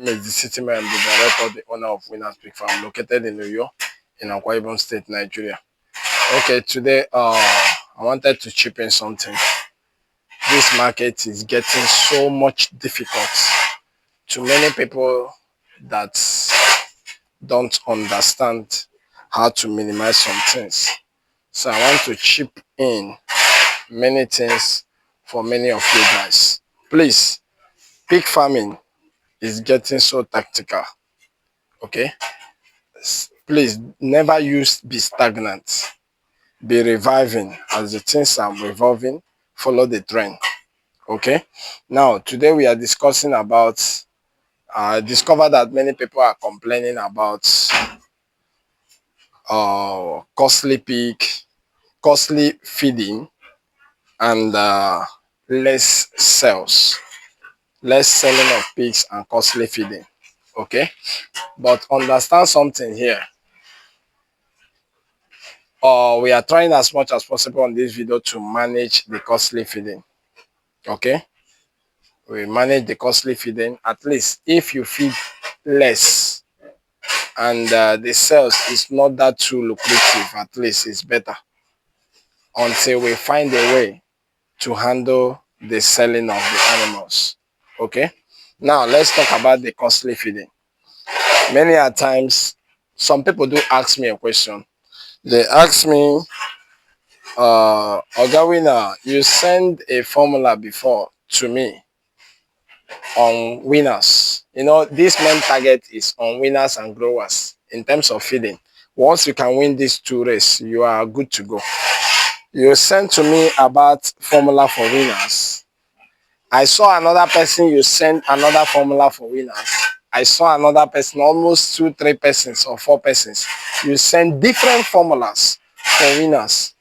name is the city man, the director, the owner of Winners Pig Farm, located in New York, in Akwa Ibom State, Nigeria. Okay, today I wanted to chip in something. This market is getting so much difficult to many people that don't understand how to minimize some things. So I want to chip in many things for many of you guys. Please, pig farming is getting so tactical. Okay, please never be stagnant. Be reviving as the things are revolving. Follow the trend. Okay. Now today we are discussing about. I discovered that many people are complaining about costly pig, costly feeding, and less sales, less selling of pigs and costly feeding. Okay, but understand something here. We are trying as much as possible on this video to manage the costly feeding. Okay, we manage the costly feeding. At least if you feed less and the sales is not that too lucrative, at least it's better until we find a way to handle the selling of the animals. Okay, now let's talk about the costly feeding. Many a times some people do ask me a question. They ask me, Oga Winner, you send a formula before to me on winners. You know, this main target is on winners and growers in terms of feeding. Once you can win these two races, you are good to go. You sent to me about formula for winners. I saw another person, you sent another formula for winners. I saw another person, almost 2-3 persons or 4 persons. You send different formulas for winners.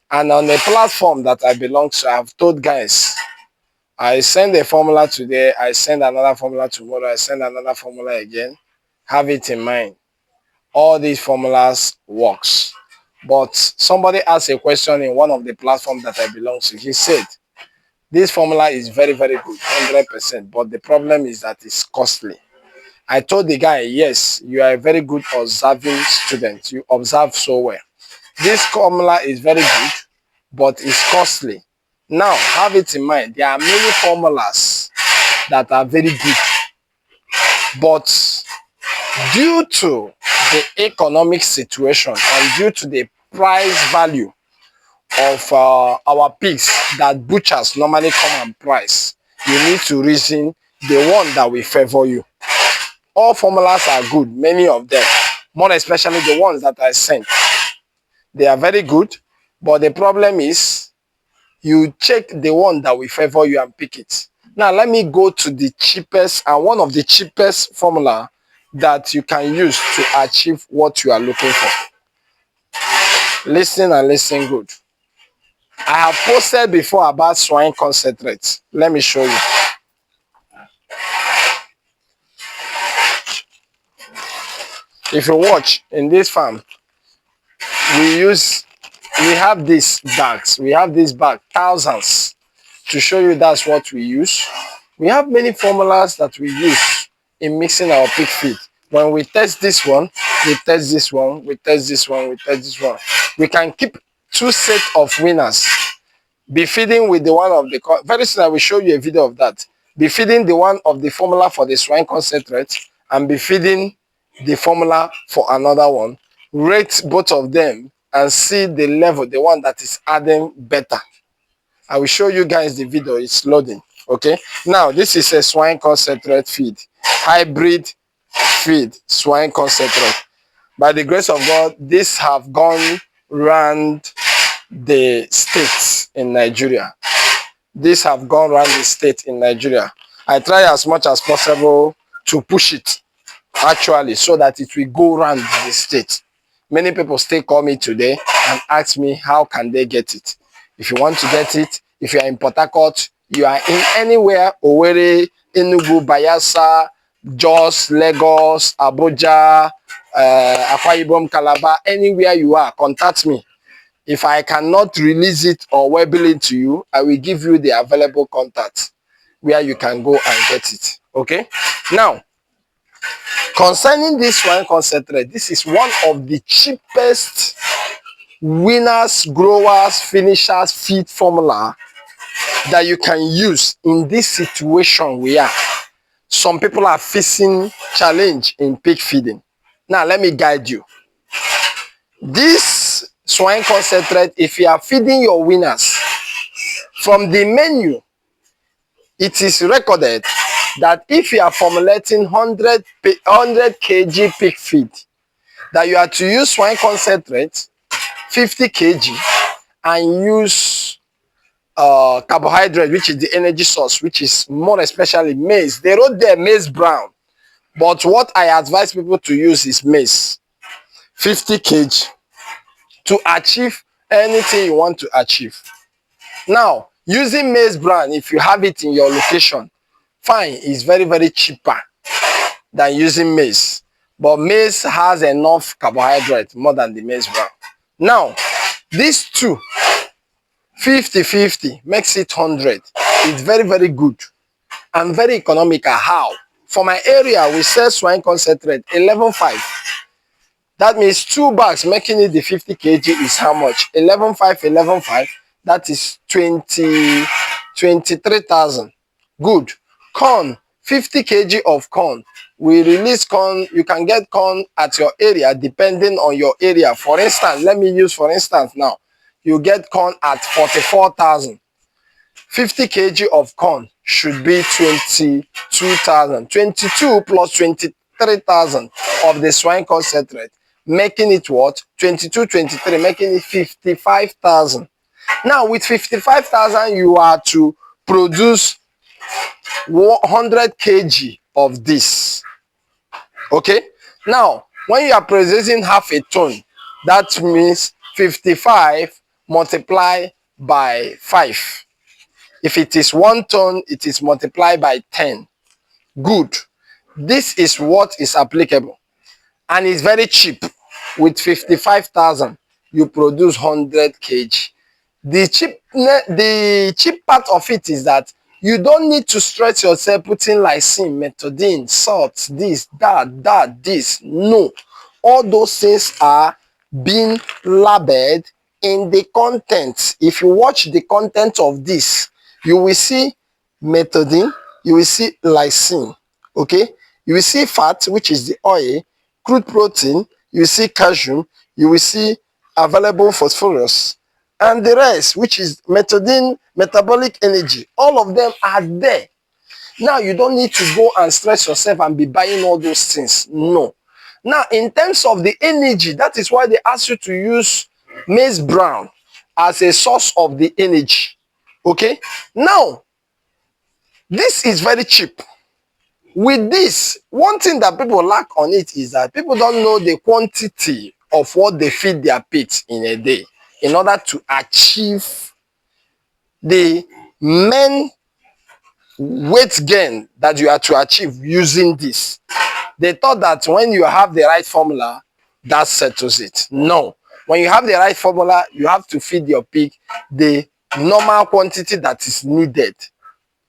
And on the platform that I belong to, I've told guys, I send a formula today, I send another formula tomorrow, I send another formula again. Have it in mind. All these formulas works. But somebody asked a question in one of the platforms that I belong to. He said, this formula is very, very good, 100%. But the problem is that it's costly. I told the guy, yes, you are a very good observing student. You observe so well. This formula is very good, but it's costly. Now, have it in mind, there are many formulas that are very good. But due to the economic situation and due to the price value of our pigs that butchers normally come and price, you need to reason the one that will favor you. All formulas are good, many of them, more especially the ones that I sent. They are very good, but the problem is you check the one that will favor you and pick it. Now let me go to the cheapest and one of the cheapest formula that you can use to achieve what you are looking for. Listen and listen good. I have posted before about swine concentrate. Let me show you. If you watch in this farm, we have these bags. We have this bag, thousands, to show you that's what we use. We have many formulas that we use in mixing our pig feed. When we test this one, we test this one, we test this one, we test this one. We can keep 2 sets of winners. Be feeding with the one of the, very soon I will show you a video of that. Be feeding the one of the formula for the swine concentrate and be feeding the formula for another one. Rate both of them and see the level, the one that is adding better. I will show you guys the video, it's loading. Okay, now this is a swine concentrate feed, hybrid feed, swine concentrate. By the grace of God, these have gone around the states in Nigeria. These have gone around the state in Nigeria. I try as much as possible to push it actually so that it will go around the state. Many people still call me today and ask me how can they get it. If you want to get it, if you are in Port Harcourt, you are in anywhere, Owerri, Enugu, Bayelsa, Jos, Lagos, Abuja, Akwa Ibom, Calabar, anywhere you are, contact me. If I cannot release it or webble it to you, I will give you the available contacts where you can go and get it. Okay? Now, Concerning this swine concentrate, this is one of the cheapest winners, growers, finishers feed formula that you can use in this situation we are. Some people are facing challenge in pig feeding. Now let me guide you. This swine concentrate, if you are feeding your winners, from the menu, it is recorded that if you are formulating 100 kg pig feed, that you are to use swine concentrate 50 kg and use carbohydrate, which is the energy source, which is more especially maize. They wrote there maize brown, but what I advise people to use is maize 50 kg to achieve anything you want to achieve. Now, using maize bran, if you have it in your location, fine, is very, very cheaper than using maize. But maize has enough carbohydrate more than the maize bran. Now, these two, 50-50 makes it 100. It's very, very good and very economical. How? For my area, we sell swine concentrate 11.5. That means 2 bags making it the 50 kg is how much? 11.5. That is 23,000. Good. Corn, 50 kg of corn. We release corn. You can get corn at your area depending on your area. For instance, let me use for instance now. You get corn at 44,000. 50 kg of corn should be 22,000. 22 plus 23,000 of the swine concentrate, making it what? 22, 23, making it 55,000. Now, with 55,000, you are to produce 100 kg of this. Okay? Now, when you are producing half a ton, that means 55 multiplied by 5. If it is 1 ton, it is multiplied by 10. Good. This is what is applicable. And it's very cheap. With 55,000, you produce 100 kg. The cheap part of it is that you don't need to stretch yourself putting lysine, methodine, salt, this, that, this. No. All those things are being labeled in the content. If you watch the content of this, you will see methodine, you will see lysine, okay? You will see fat, which is the oil, crude protein, you will see calcium, you will see available phosphorus, and the rest, which is methodine, metabolic energy. All of them are there. Now, you don't need to go and stress yourself and be buying all those things. No. Now, in terms of the energy, that is why they ask you to use maize bran as a source of the energy. Okay? Now, this is very cheap. With this, one thing that people lack on it is that people don't know the quantity of what they feed their pigs in a day in order to achieve the main weight gain that you are to achieve using this. They thought that when you have the right formula, that settles it. No. When you have the right formula, you have to feed your pig the normal quantity that is needed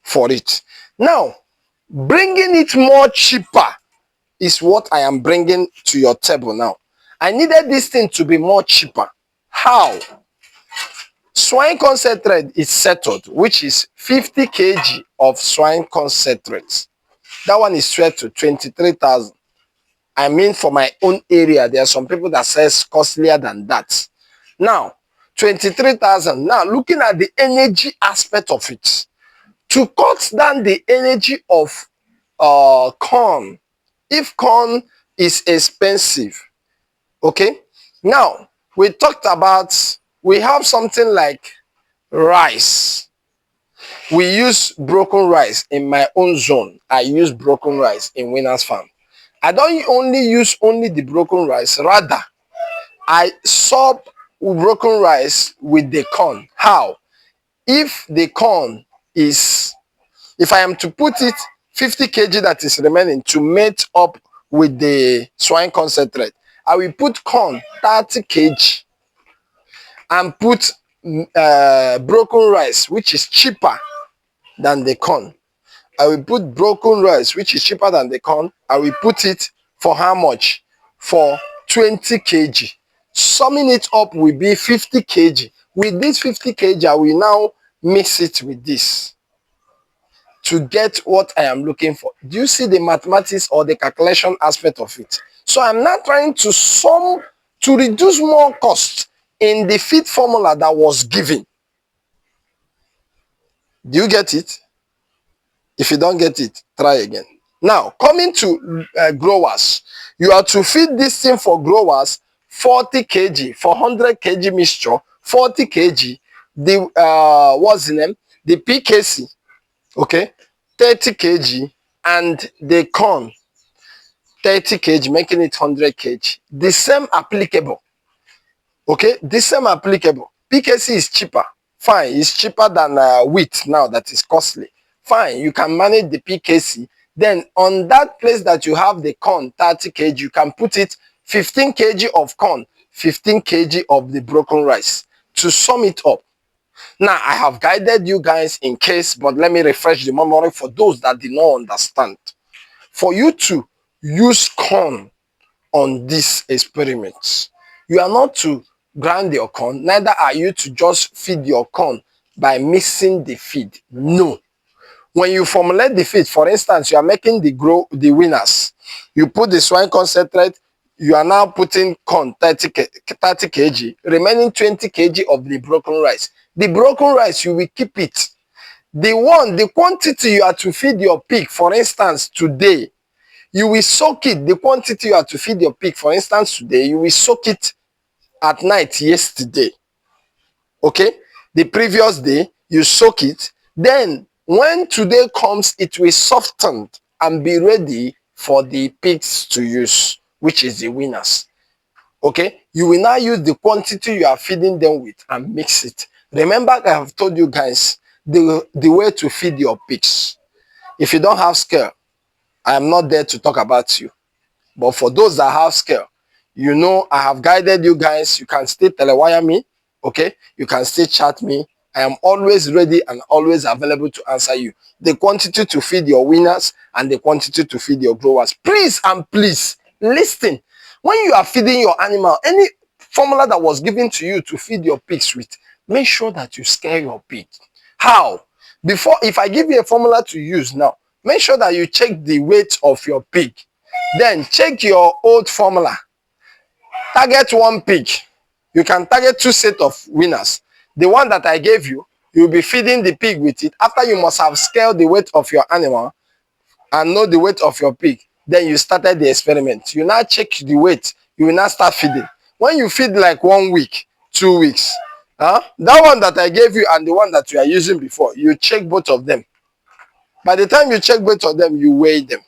for it. Now, bringing it more cheaper is what I am bringing to your table now. I needed this thing to be more cheaper. How? Swine concentrate is settled, which is 50 kg of swine concentrate. That one is set to 23,000. I mean, for my own area, there are some people that says costlier than that. Now, 23,000. Now, looking at the energy aspect of it, to cut down the energy of corn, if corn is expensive, okay? Now, we talked about, we have something like rice. We use broken rice in my own zone. I use broken rice in Winners Farm. I don't only use the broken rice, rather, I sub broken rice with the corn. How? If the corn is, if I am to put it 50 kg that is remaining to mate up with the swine concentrate, I will put corn 30 kg and put broken rice, which is cheaper than the corn. I will put broken rice, which is cheaper than the corn. I will put it For how much? For 20 kg. Summing it up will be 50 kg. With this 50 kg, I will now mix it with this to get what I am looking for. Do you see the mathematics or the calculation aspect of it? So I'm now trying to sum to reduce more cost in the feed formula that was given. Do you get it? If you don't get it, try again. Now, coming to growers, you are to feed this thing for growers 40 kg, for 100 kg mixture, 40 kg, the, what's the name? The PKC, okay, 30 kg, and the corn, 30 kg, making it 100 kg. The same applicable, okay, the same applicable. PKC is cheaper, fine, it's cheaper than wheat now that is costly. Fine, you can manage the PKC. Then on that place that you have the corn, 30 kg, you can put it 15 kg of corn, 15 kg of the broken rice to sum it up. Now, I have guided you guys in case, but let me refresh the memory for those that did not understand. For you to use corn on these experiments, you are not to grind your corn, neither are you to just feed your corn by mixing the feed. No. When you formulate the feed, for instance, you are making the winners. You put the swine concentrate, you are now putting corn 30 kg, remaining 20 kg of the broken rice. The broken rice, you will keep it. The quantity you are to feed your pig, for instance, today, you will soak it. The quantity you are to feed your pig, for instance, today, you will soak it at night yesterday. Okay? The previous day, you soak it. Then, when today comes, it will soften and be ready for the pigs to use, which is the winners. Okay? You will now use the quantity you are feeding them with and mix it. Remember, I have told you guys the way to feed your pigs. If you don't have scale, I am not there to talk about you. But for those that have scale, you know I have guided you guys. You can still telewire me, okay? You can still chat me. I am always ready and always available to answer you. The quantity to feed your winners and the quantity to feed your growers. Please and please, listen. When you are feeding your animal, any formula that was given to you to feed your pigs with, make sure that you scare your pig. How? Before, if I give you a formula to use now, make sure that you check the weight of your pig. Then check your old formula. Target one pig. You can target 2 sets of winners. The one that I gave you, you'll be feeding the pig with it. After you must have scaled the weight of your animal and know the weight of your pig. Then you started the experiment. You now check the weight. You will now start feeding. When you feed like 1 week, 2 weeks, that one that I gave you and the one that you are using before, you check both of them. By the time you check both of them, you weigh them.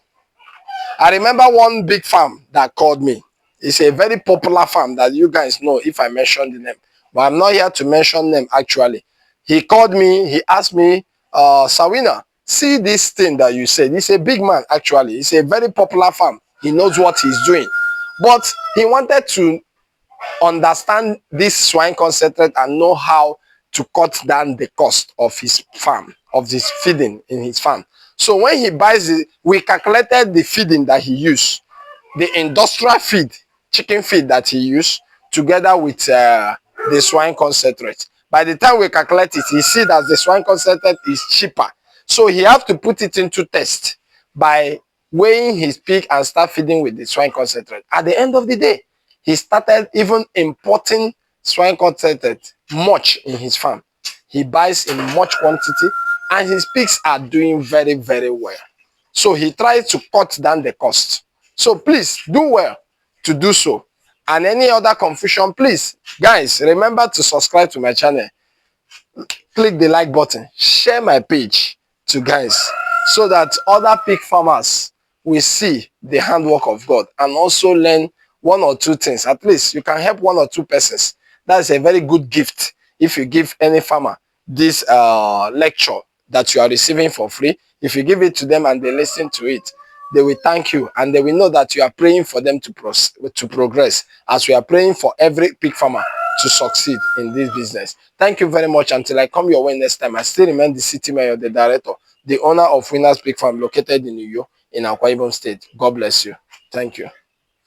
I remember one big farm that called me. It's a very popular farm that you guys know if I mention the name. But I'm not here to mention them actually. He called me, he asked me, Sawina, see this thing that you said. He's a big man actually. It's a very popular farm. He knows what he's doing. But he wanted to understand this swine concentrate and know how to cut down the cost of his farm, of this feeding in his farm. So when he buys it, we calculated the feeding that he used, the industrial feed, chicken feed that he used, together with the swine concentrate. By the time we calculate it, he see that the swine concentrate is cheaper. So he have to put it into test by weighing his pig and start feeding with the swine concentrate. At the end of the day, he started even importing swine concentrate much in his farm. He buys in much quantity and his pigs are doing very, very well. So he tries to cut down the cost. So please do well to do so. And any other confusion, please, guys, remember to subscribe to my channel. Click the like button. Share my page to guys so that other pig farmers will see the handwork of God and also learn 1 or 2 things. At least you can help 1 or 2 persons. That's a very good gift if you give any farmer this lecture that you are receiving for free. If you give it to them and they listen to it, they will thank you and they will know that you are praying for them to progress, as we are praying for every pig farmer to succeed in this business. Thank you very much. Until I come your way next time, I still remain the city mayor, the director, the owner of Winners Pig Farm located in Uyo in Akwa Ibom State. God bless you. Thank you.